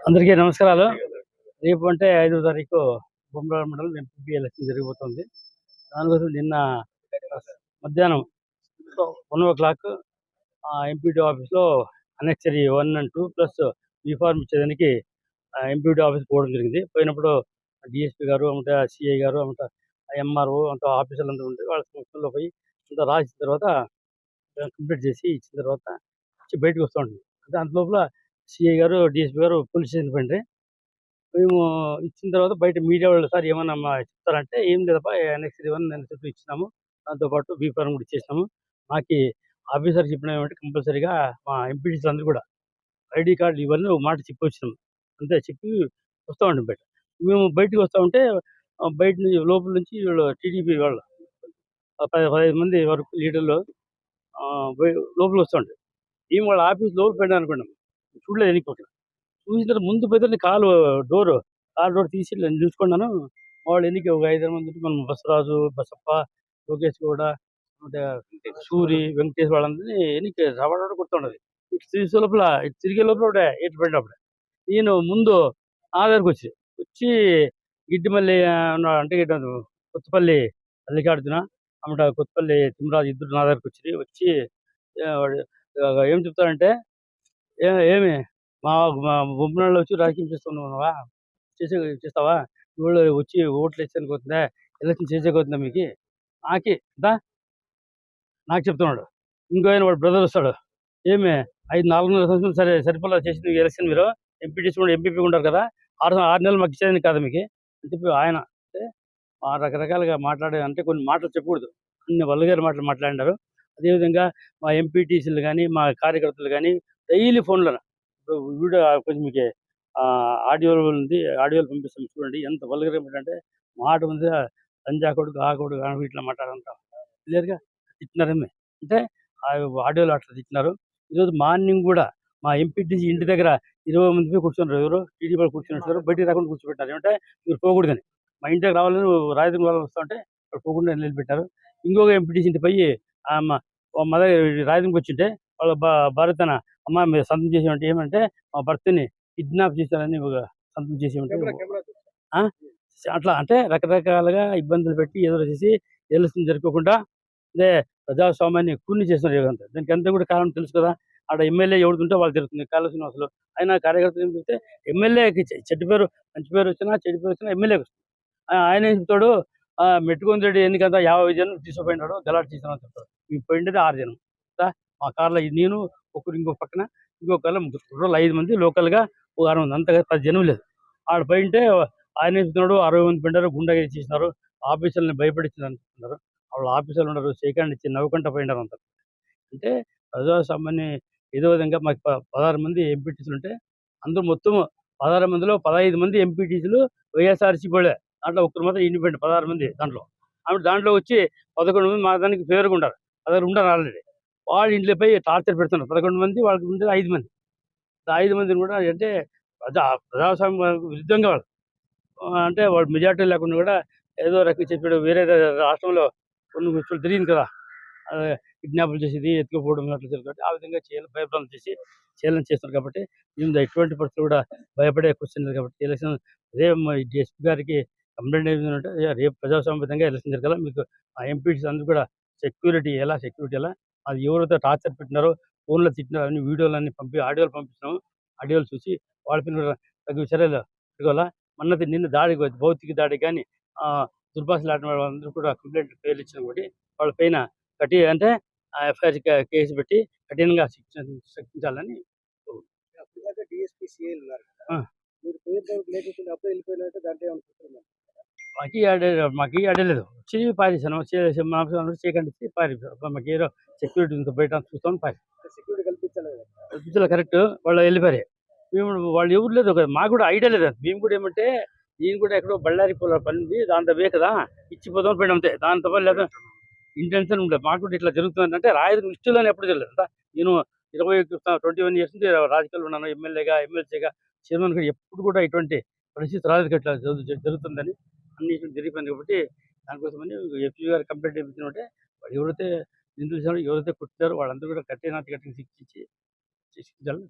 అందరికీ నమస్కారాలు. రేపు అంటే 5వ తారీఖు బొమ్మరాల మండలం ఎంపీపీ ఎలక్షన్ జరిగిపోతుంది. దానికోసం నిన్న మధ్యాహ్నం 1:00 ఎంపీడీ ఆఫీస్లో అనెక్సరీ 1 and 2 ప్లస్ బీఫార్మ్ ఇచ్చేదానికి ఎంపీడీ ఆఫీస్ పోవడం జరిగింది. పోయినప్పుడు డిఎస్పీ గారు అంటే సిఐ గారు అంటే ఎంఆర్ఓ అంతా ఆఫీసర్లు అందరూ ఉంటే వాళ్ళ సమక్షంలో పోయి అంతా రాసిన తర్వాత కంప్లీట్ చేసి ఇచ్చిన తర్వాత బయటకు వస్తూ ఉంటుంది. అంటే అంత లోపల సిఐ గారు డిఎస్పీ గారు పోలీస్ స్టేషన్ పోయిండ్రి. మేము ఇచ్చిన తర్వాత బయట మీడియా వాళ్ళు సార్ ఏమన్నా చెప్తారంటే ఏం లేదప్పా నెక్స్ట్ 1 నెక్స్ట్ ఇచ్చినాము, దాంతోపాటు బీఫారం కూడా ఇచ్చేసినాము. మాకు ఆఫీసర్ చెప్పిన ఏమంటే కంపల్సరీగా మా ఎంపీటీసీలు అందరూ కూడా ఐడి కార్డు ఇవన్నీ ఒక మాట చెప్పి వచ్చినాము. అంతే చెప్పి వస్తూ ఉంటాం బయట. మేము బయటకు వస్తూ ఉంటే బయట నుంచి లోపల నుంచి వీళ్ళు టీడీపీ వాళ్ళు 15 మంది వరకు లీడర్లు లోపల వస్తూ ఉంటారు. మేము వాళ్ళ ఆఫీస్ లోపల పెట్టాను అనుకున్నాం, చూడలేదు వెనక్కి ఒకటి చూసిన తర్వాత ముందు పోతే కారు డోర్ తీసి నేను చూసుకున్నాను. వాళ్ళు ఎన్నికి ఒక 5 మంది ఉంటే మనం బసవరాజు, బసప్ప, లోకేష్ గౌడ, అంటే సూరి, వెంకటేష్ వాళ్ళందరినీ ఎన్నికి రవాణా కొడుతుండదు. ఇటు తీసే లోపల ఇటు తిరిగే లోపల ఒకటే ఎటు పడినప్పుడు నేను ముందు నా దగ్గరకు వచ్చి గిడ్డిమల్లి అంటే కొత్తపల్లి మల్లికార్జున అమ్మట కొత్తపల్లి తిమ్మరాజు ఇద్దరు నా దగ్గరకు వచ్చి ఏం చెప్తారంటే ఏమి మా బొమ్మనాళ్ళు వచ్చి రాజకీయం చేస్తున్నావా, చేస్తావా, వీళ్ళు వచ్చి ఓట్లు వేసేదానికి అవుతుందా, ఎలక్షన్ చేసేకొస్తుందా మీకు నాకి అంతా నాకు చెప్తున్నాడు. ఇంకో ఆయన వాడు బ్రదర్ వస్తాడు, ఏమి 4.5 సంవత్సరాలు సరిపోలా చేసింది ఎలక్షన్, మీరు ఎంపీటీసీ కూడా ఎంపీపీ ఉంటారు కదా, 6 నెలలు మాకు ఇచ్చేది కాదు మీకు అని చెప్పి ఆయన అంటే రకరకాలుగా మాట్లాడే అంటే కొన్ని మాటలు చెప్పకూడదు, అన్ని వల్గర్ మాటలు మాట్లాడినారు. అదేవిధంగా మా ఎంపీటీసీలు కానీ మా కార్యకర్తలు కానీ డైలీ ఫోన్లో ఇప్పుడు వీడియో కొంచెం మీకు ఆడియోలో ఉంది, ఆడియోలు పంపిస్తాం చూడండి. ఎంత వల్గర్ అంటే మాట ఉంది, సంజా కొడుకు ఆ కొడుకు ఇట్లా మాట్లాడంతా క్లియర్గా తిట్టినారేమే అంటే ఆడియోలో అట్లా తిట్టినారు. ఈరోజు మార్నింగ్ కూడా మా ఎంపీటీసీ ఇంటి దగ్గర 20 మంది కూర్చున్నారు, ఎవరు టీడీపీ వాళ్ళు కూర్చున్నారు, బయటికి రాకుండా కూర్చోబెట్టారు. ఏమంటే మీరు పోకూడదని, మా ఇంటికి రావాలని రాజధాని వాళ్ళు వస్తూ ఉంటే అక్కడ పోకుండా నిలబెట్టారు. ఇంకొక ఎంపీటీసీ ఇంటి పోయి మా దగ్గర రాజధానికి వచ్చింటే వాళ్ళ భారత అమ్మ మీరు సంతం చేసేమంటే ఏమంటే మా భర్తని కిడ్నాప్ చేశారని ఒక సంతం చేసేమంటే అట్లా అంటే రకరకాలుగా ఇబ్బందులు పెట్టి ఎదురు ఎలక్షన్ జరుపుకోకుండా అదే ప్రజాస్వామ్యాన్ని కూని చేస్తున్నారు యోగంతా. దానికి అంతా కూడా కారణం తెలుసు కదా, ఆడ ఎమ్మెల్యే ఎవడుతుంటే వాళ్ళు జరుగుతుంది కాళ శ్రీనివాసులు. ఆయన కార్యకర్తలు ఏం చెప్తే ఎమ్మెల్యేకి చెడ్డ పేరు మంచి పేరు వచ్చినా చెడు పేరు వచ్చినా ఎమ్మెల్యేకి వస్తుంది. ఆయన ఏం చెప్తాడు, మెట్టుకొని రెడ్డి ఎన్నికంతా 50 జనం తీసుకుపోయినాడు గలాట్ చేసామని చెప్తాడు. మేము పోయిండేది 6 జనం. మా కార్లో నేను ఒకరు ఇంకో పక్కన ఇంకొకళ్ళ ముగ్గురు 5 మంది లోకల్గా ఒక 6 మంది, అంతగా 10 జనం లేదు. ఆడ పోయింటే ఆయన చెప్తున్నాడు 60 మంది పోయినారు, గుండాగిరి చేసినారు, ఆఫీసర్ని భయపడించారు అనుకుంటున్నారు. వాళ్ళు ఆఫీసర్లు ఉన్నారు, సేకండ్ ఇచ్చి నవ్వుకుంటా పోయినారు అంత. అంటే ప్రజాస్వామ్యాన్ని ఏదో విధంగా మాకు 16 మంది ఎంపీటీసీలు ఉంటే అందరూ మొత్తం 16 మందిలో 15 మంది ఎంపీటీసీలు వైఎస్ఆర్సీ వాళ్ళే. దాంట్లో ఒక్కరు మాత్రం ఇండిపెండెంట్ 16 మంది దాంట్లో వచ్చి 11 మంది మా దానికి ఫేవర్గా ఉంటారు, అదే ఉండరు ఆల్రెడీ. వాళ్ళ ఇంట్లోపై టార్చర్ పెడుతున్నారు. 11 మంది వాళ్ళకి ఉండేది 5 మంది. 5 మందిని కూడా అంటే ప్రజాస్వామ్య విరుద్ధంగా వాళ్ళు అంటే వాళ్ళు మెజార్టీ లేకుండా కూడా ఏదో రకంగా చెప్పాడు. వేరే రాష్ట్రంలో కొన్ని విషయాలు తెలియదు కదా, కిడ్నాపులు చేసేది ఎత్తుకుపోవడం అట్లా జరుగుతుంది. ఆ విధంగా భయప్రాంతం చేయాలని చేస్తున్నారు. కాబట్టి మేము ఎటువంటి పరిస్థితులు కూడా భయపడే క్వశ్చన్ లేదు. కాబట్టి ఎలక్షన్ అదే డిఎస్పీ గారికి కంప్లైంట్ ఏమిటంటే రేపు ప్రజాస్వామ్యంగా ఎలక్షన్ జరగాల, మీకు ఆ ఎంపీటీస్ అందరూ కూడా సెక్యూరిటీ ఎలా అది ఎవరైతే టార్చర్ పెట్టినారో ఫోన్లో తిట్టినారో అన్ని వీడియోలు అన్ని ఆడియోలు పంపిస్తున్నాము. ఆడియోలు చూసి వాళ్ళ పైన తగిన చర్యలు పెట్టుకోవాలా. నిన్న దాడికి భౌతిక దాడి కానీ దుర్భాషలు ఆడిన వాళ్ళందరూ కూడా కంప్లైంట్ పేర్లు ఇచ్చిన ఒకటి వాళ్ళ పైన అంటే ఎఫ్ఐఆర్ కేసు పెట్టి కఠినంగా శిక్షించాలని. మాకు అడలేదు, వచ్చి పారేసాను, చేయకండి పారేసారు. మాకు ఏదో సెక్యూరిటీ బయట చూస్తామని కల్పించాలి. కరెక్ట్, వాళ్ళు వెళ్ళిపోయారు. మేము వాళ్ళు ఎవరు లేదు, మాకు కూడా ఐడియా లేదు. మేము కూడా ఏమంటే నేను కూడా ఎక్కడో బళ్ళారి పొల పని ఉంది, దాంతో వే కదా ఇచ్చిపోతామని పోయినా అంతే, దాంతో లేదా ఇంటెన్షన్ ఉండదు. మాకు కూడా ఇట్లా జరుగుతుంది అంటే రాయదు ఇష్టంలోనే ఎప్పుడు జరగలేదు అంతా. నేను 21 ఇయర్స్ నుంచి రాజకీయాలు ఉన్నాను, ఎమ్మెల్యేగా ఎమ్మెల్సీగా చైర్మన్ కూడా ఎప్పుడు కూడా ఇటువంటి పరిస్థితి రాలేదు. ఇట్లా జరుగుతుందని అన్ని జరిగిపోయింది. కాబట్టి దానికోసమని ఎస్పీ గారు కంప్లైంట్ ఇప్పించినట్టే వాళ్ళు ఎవరైతే నిందించారో ఎవరైతే కొట్టారో వాళ్ళందరూ కూడా కఠిన శిక్షించాలి.